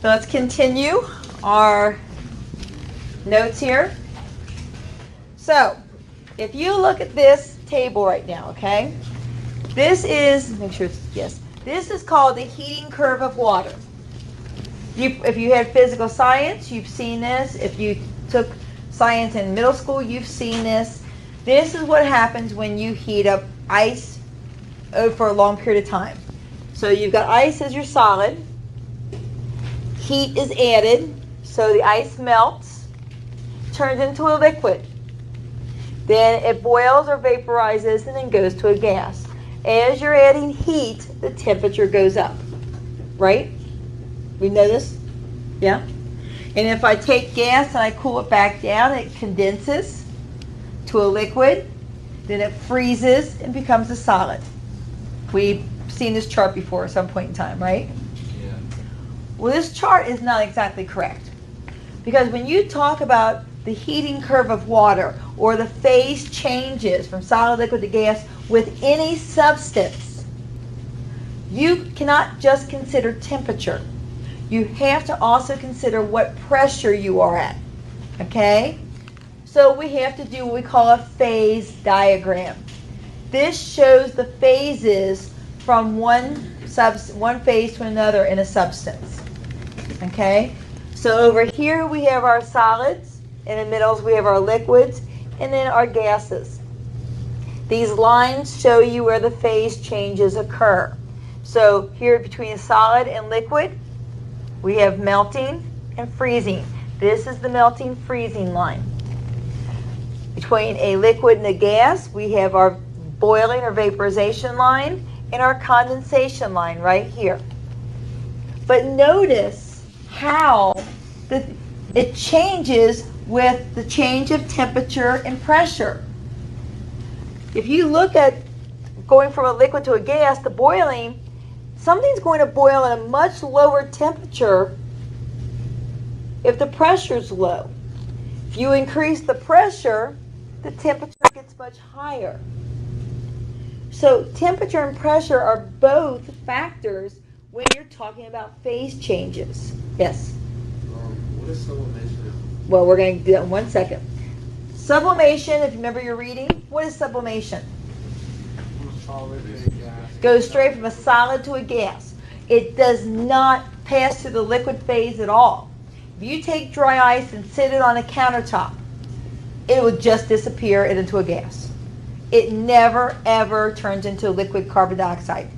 So let's continue our notes here. So if you look at this table right now, okay, this is, make sure it's, yes, this is called the heating curve of water. If you had physical science, you've seen this. If you took science in middle school, you've seen this. This is what happens when you heat up ice for a long period of time. So you've got ice as your solid. Heat is added, so the ice melts, turns into a liquid. Then it boils or vaporizes and then goes to a gas. As you're adding heat, the temperature goes up, right? We know this? Yeah? And if I take gas and I cool it back down, it condenses to a liquid, then it freezes and becomes a solid. We've seen this chart before at some point in time, right? Yeah. Well, this chart is not exactly correct. Because when you talk about the heating curve of water or the phase changes from solid, liquid to gas with any substance, you cannot just consider temperature. You have to also consider what pressure you are at. Okay? So we have to do what we call a phase diagram. This shows the phases from one phase to another in a substance. Okay? So over here we have our solids, in the middle we have our liquids, and then our gases. These lines show you where the phase changes occur. So here between solid and liquid, we have melting and freezing. This is the melting freezing line. Between a liquid and a gas, we have our boiling or vaporization line and our condensation line right here. But notice how it changes with the change of temperature and pressure. If you look at going from a liquid to a gas, the boiling, something's going to boil at a much lower temperature if the pressure's low. If you increase the pressure, the temperature gets much higher. So temperature and pressure are both factors when you're talking about phase changes. Yes? What is sublimation? Well, we're going to do that in 1 second. Sublimation, if you remember your reading, what is sublimation? Goes straight from a solid to a gas. It does not pass through the liquid phase at all. If you take dry ice and sit it on a countertop, it will just disappear into a gas. It never, ever turns into liquid carbon dioxide.